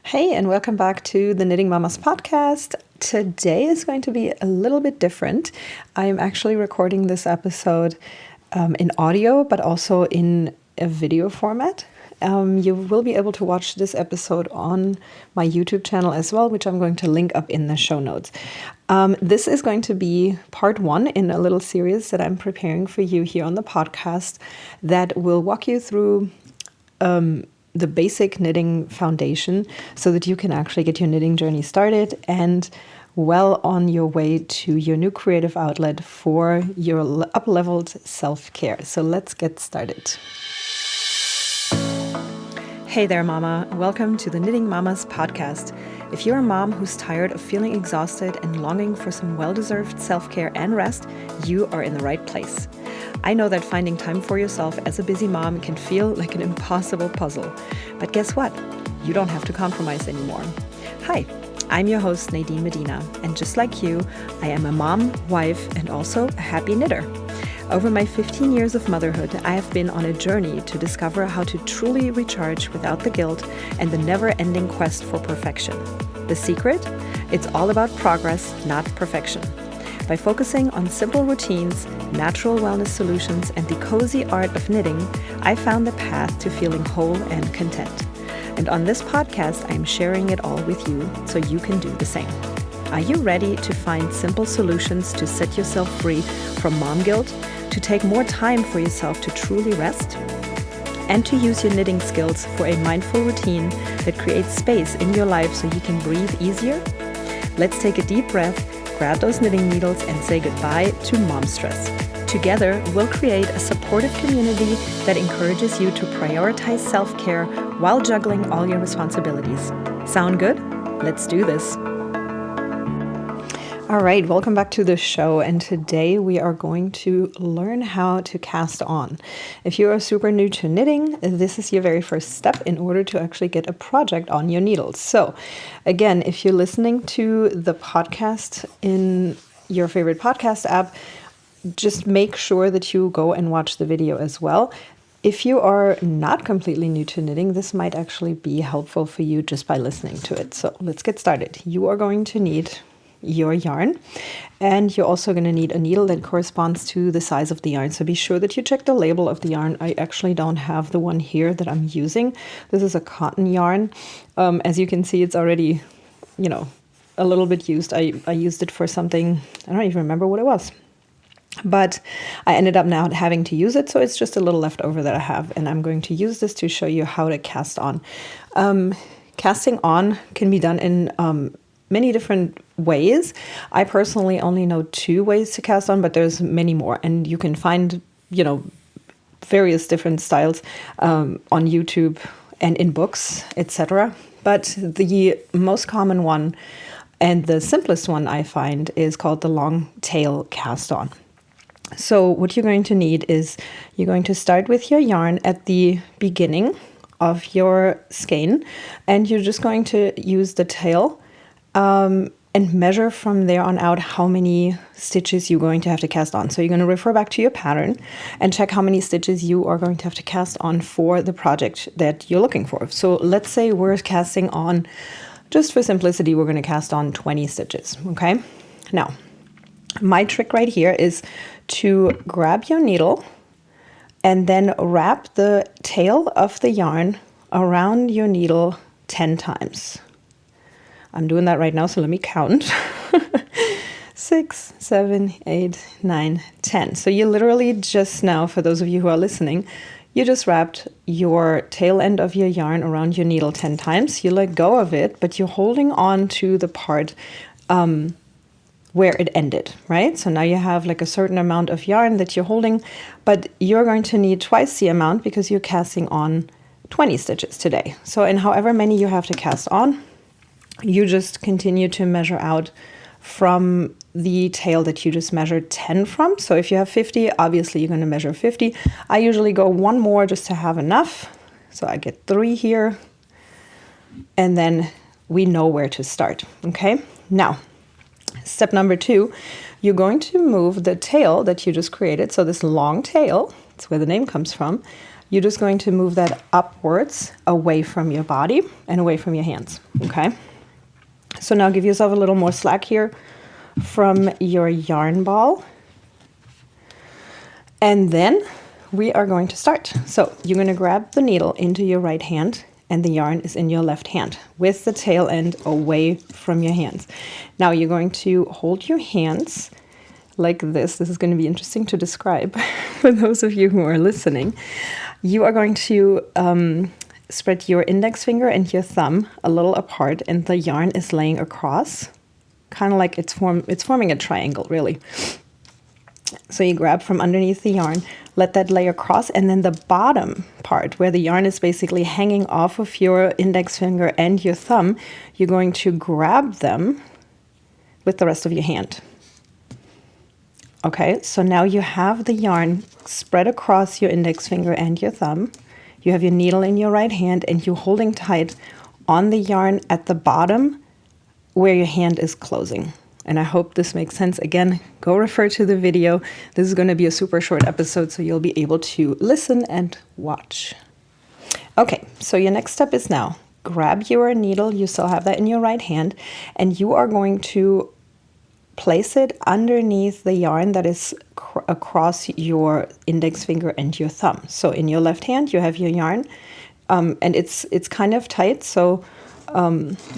Hey, and welcome back to the Knitting Mamas podcast. Today is going to be a little bit different. I'm actually recording this episode in audio, but also in a video format. You will be able to watch this episode on my YouTube channel as well, which I'm going to link up in the show notes. This is going to be part one in a little series that I'm preparing for you here on the podcast that will walk you through the basic knitting foundation so that you can actually get your knitting journey started and well on your way to your new creative outlet for your up-leveled self-care. So let's get started. Hey there, Mama. Welcome to the Knitting Mamas podcast. If you're a mom who's tired of feeling exhausted and longing for some well-deserved self-care and rest, you are in the right place. I know that finding time for yourself as a busy mom can feel like an impossible puzzle. But guess what? You don't have to compromise anymore. Hi, I'm your host, Nadine Medina, and just like you, I am a mom, wife, and also a happy knitter. Over my 15 years of motherhood, I have been on a journey to discover how to truly recharge without the guilt and the never-ending quest for perfection. The secret? It's all about progress, not perfection. By focusing on simple routines, natural wellness solutions, and the cozy art of knitting, I found the path to feeling whole and content. And on this podcast, I'm sharing it all with you so you can do the same. Are you ready to find simple solutions to set yourself free from mom guilt, to take more time for yourself to truly rest, and to use your knitting skills for a mindful routine that creates space in your life so you can breathe easier? Let's take a deep breath, grab those knitting needles, and say goodbye to mom stress. Together, we'll create a supportive community that encourages you to prioritize self-care while juggling all your responsibilities. Sound good? Let's do this. All right, welcome back to the show. And today we are going to learn how to cast on. If you are super new to knitting, this is your very first step in order to actually get a project on your needles. So again, if you're listening to the podcast in your favorite podcast app, just make sure that you go and watch the video as well. If you are not completely new to knitting, this might actually be helpful for you just by listening to it. So let's get started. You are going to need your yarn, and you're also going to need a needle that corresponds to the size of the yarn. So be sure that you check the label of the yarn. I actually don't have the one here that I'm using. This is a cotton yarn. As you can see, it's already, a little bit used. I used it for something, I don't even remember what it was. But I ended up now having to use it, so it's just a little leftover that I have, and I'm going to use this to show you how to cast on. Casting on can be done in many different ways. I personally only know 2 ways to cast on, but there's many more, and you can find, various different styles on YouTube and in books, etc. But the most common one and the simplest one I find is called the long tail cast on. So what you're going to need is you're going to start with your yarn at the beginning of your skein, and you're just going to use the tail and measure from there on out how many stitches you're going to have to cast on. So you're going to refer back to your pattern and check how many stitches you are going to have to cast on for the project that you're looking for. So let's say we're casting on, just for simplicity, we're going to cast on 20 stitches, okay? Now, my trick right here is to grab your needle and then wrap the tail of the yarn around your needle 10 times. I'm doing that right now, so let me count. 6, 7, 8, 9, 10. So you literally just now, for those of you who are listening, you just wrapped your tail end of your yarn around your needle 10 times. You let go of it, but you're holding on to the part where it ended, right? So now you have like a certain amount of yarn that you're holding, but you're going to need twice the amount because you're casting on 20 stitches today. So in however many you have to cast on, you just continue to measure out from the tail that you just measured 10 from. So if you have 50, obviously you're going to measure 50. I usually go one more just to have enough. So I get 3 here, and then we know where to start. Okay, now step number 2, you're going to move the tail that you just created. So this long tail, that's where the name comes from. You're just going to move that upwards away from your body and away from your hands. Okay, so now give yourself a little more slack here from your yarn ball. And then we are going to start. So you're going to grab the needle into your right hand and the yarn is in your left hand with the tail end away from your hands. Now you're going to hold your hands like this. This is going to be interesting to describe for those of you who are listening. You are going to spread your index finger and your thumb a little apart, and the yarn is laying across, kind of like it's forming a triangle, really. So you grab from underneath the yarn, let that lay across, and then the bottom part where the yarn is basically hanging off of your index finger and your thumb, you're going to grab them with the rest of your hand. Okay, so now you have the yarn spread across your index finger and your thumb. You have your needle in your right hand and you're holding tight on the yarn at the bottom where your hand is closing. And I hope this makes sense. Again, go refer to the video. This is going to be a super short episode, so you'll be able to listen and watch. Okay, so your next step is now grab your needle. You still have that in your right hand, and you are going to place it underneath the yarn that is across your index finger and your thumb. So in your left hand, you have your yarn, and it's kind of tight, so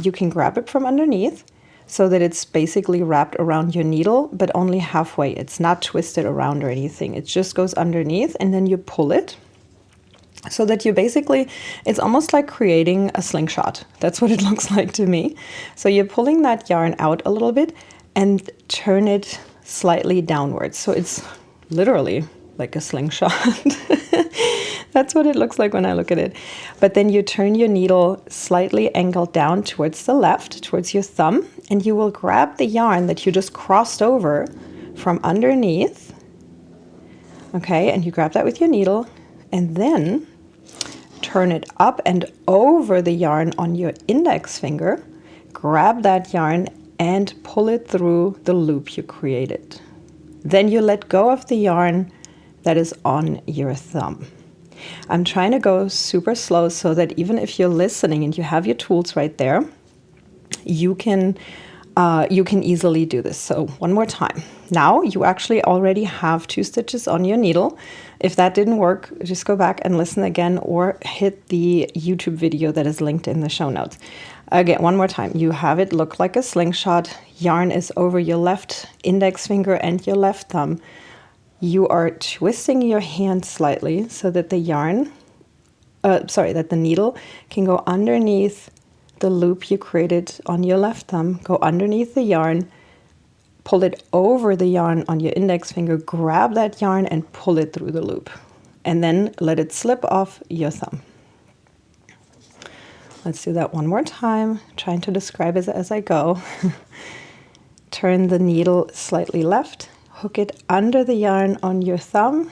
you can grab it from underneath, so that it's basically wrapped around your needle, but only halfway. It's not twisted around or anything. It just goes underneath, and then you pull it so that you basically, it's almost like creating a slingshot. That's what it looks like to me. So you're pulling that yarn out a little bit and turn it slightly downwards. So it's literally like a slingshot. That's what it looks like when I look at it. But then you turn your needle slightly angled down towards the left, towards your thumb, and you will grab the yarn that you just crossed over from underneath. Okay, and you grab that with your needle, and then turn it up and over the yarn on your index finger. Grab that yarn and pull it through the loop you created. Then you let go of the yarn that is on your thumb. I'm trying to go super slow so that even if you're listening and you have your tools right there, you can easily do this. So one more time. Now you actually already have 2 stitches on your needle. If that didn't work, just go back and listen again or hit the YouTube video that is linked in the show notes. Again, one more time. You have it look like a slingshot. Yarn is over your left index finger and your left thumb. You are twisting your hand slightly so that the that the needle can go underneath the loop you created on your left thumb, go underneath the yarn, pull it over the yarn on your index finger, grab that yarn and pull it through the loop, and then let it slip off your thumb. Let's do that one more time, trying to describe it as I go. Turn the needle slightly left, hook it under the yarn on your thumb,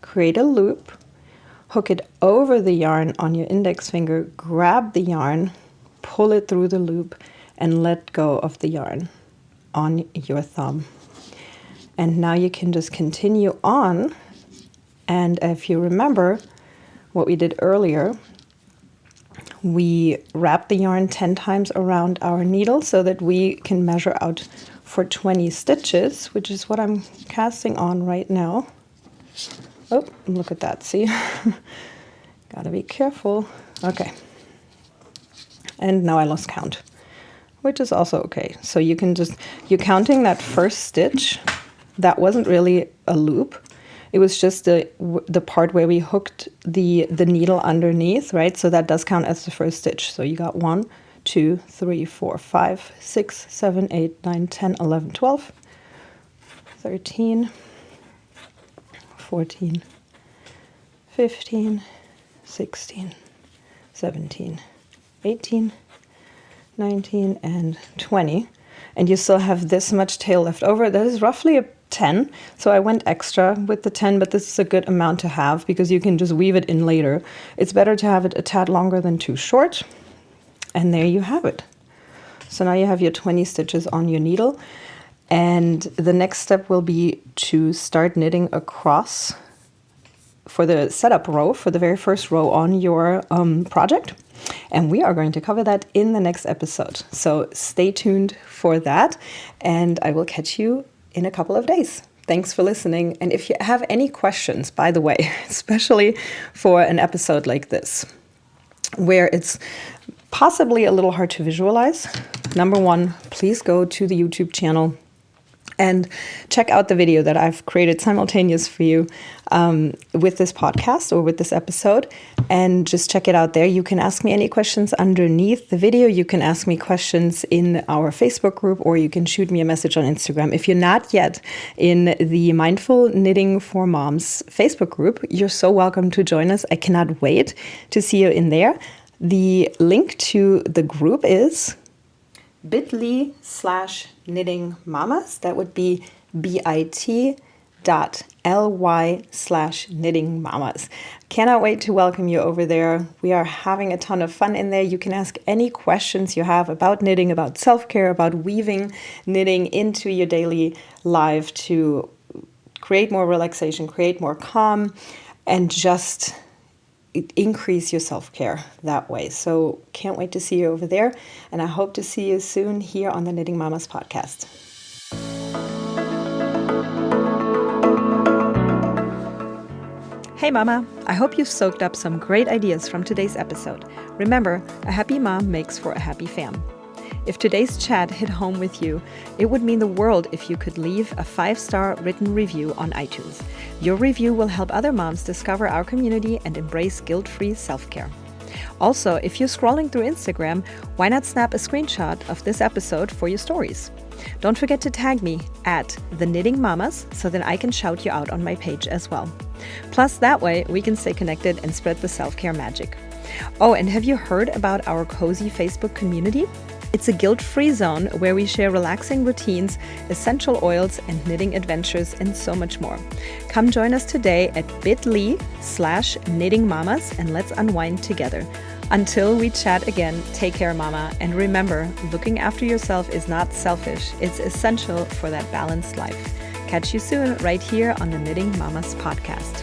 create a loop, hook it over the yarn on your index finger, grab the yarn, pull it through the loop, and let go of the yarn on your thumb. And now you can just continue on. And if you remember what we did earlier, we wrap the yarn 10 times around our needle so that we can measure out for 20 stitches, which is what I'm casting on right now. Oh, look at that, see? Gotta be careful. Okay. And now I lost count, which is also okay. So you can just, you're counting that first stitch. That wasn't really a loop. It was just the part where we hooked the needle underneath, right? So that does count as the first stitch. So you got 1, 2, 3, 4, 5, 6, 7, 8, 9, 10, 11, 12, 13, 14, 15, 16, 17, 18, 19, and 20. And you still have this much tail left over. That is roughly a 10. So I went extra with the 10, but this is a good amount to have because you can just weave it in later. It's better to have it a tad longer than too short. And there you have it. So now you have your 20 stitches on your needle. And the next step will be to start knitting across for the setup row, for the very first row on your project. And we are going to cover that in the next episode. So stay tuned for that, and I will catch you in a couple of days. Thanks for listening. And if you have any questions, by the way, especially for an episode like this, where it's possibly a little hard to visualize, number one, please go to the YouTube channel and check out the video that I've created simultaneous for you with this podcast or with this episode, and just check it out there. You can ask me any questions underneath the video. You can ask me questions in our Facebook group, or you can shoot me a message on Instagram. If you're not yet in the Mindful Knitting for Moms Facebook group, you're so welcome to join us. I cannot wait to see you in there. The link to the group is bit.ly/knitting mamas. That would be bit.ly/knitting mamas. Cannot wait to welcome you over there. We are having a ton of fun in there. You can ask any questions you have about knitting, about self-care, about weaving knitting into your daily life to create more relaxation, create more calm, and just increase your self-care that way. So can't wait to see you over there. And I hope to see you soon here on the Knitting Mamas podcast. Hey mama, I hope you've soaked up some great ideas from today's episode. Remember, a happy mom makes for a happy fam. If today's chat hit home with you, it would mean the world if you could leave a 5-star written review on iTunes. Your review will help other moms discover our community and embrace guilt-free self-care. Also, if you're scrolling through Instagram, why not snap a screenshot of this episode for your stories? Don't forget to tag me at The Knitting Mamas so that I can shout you out on my page as well. Plus, that way we can stay connected and spread the self-care magic. Oh, and have you heard about our cozy Facebook community? It's a guilt-free zone where we share relaxing routines, essential oils, and knitting adventures, and so much more. Come join us today at bit.ly/knitting mamas, and let's unwind together. Until we chat again, take care, mama. And remember, looking after yourself is not selfish. It's essential for that balanced life. Catch you soon right here on the Knitting Mamas podcast.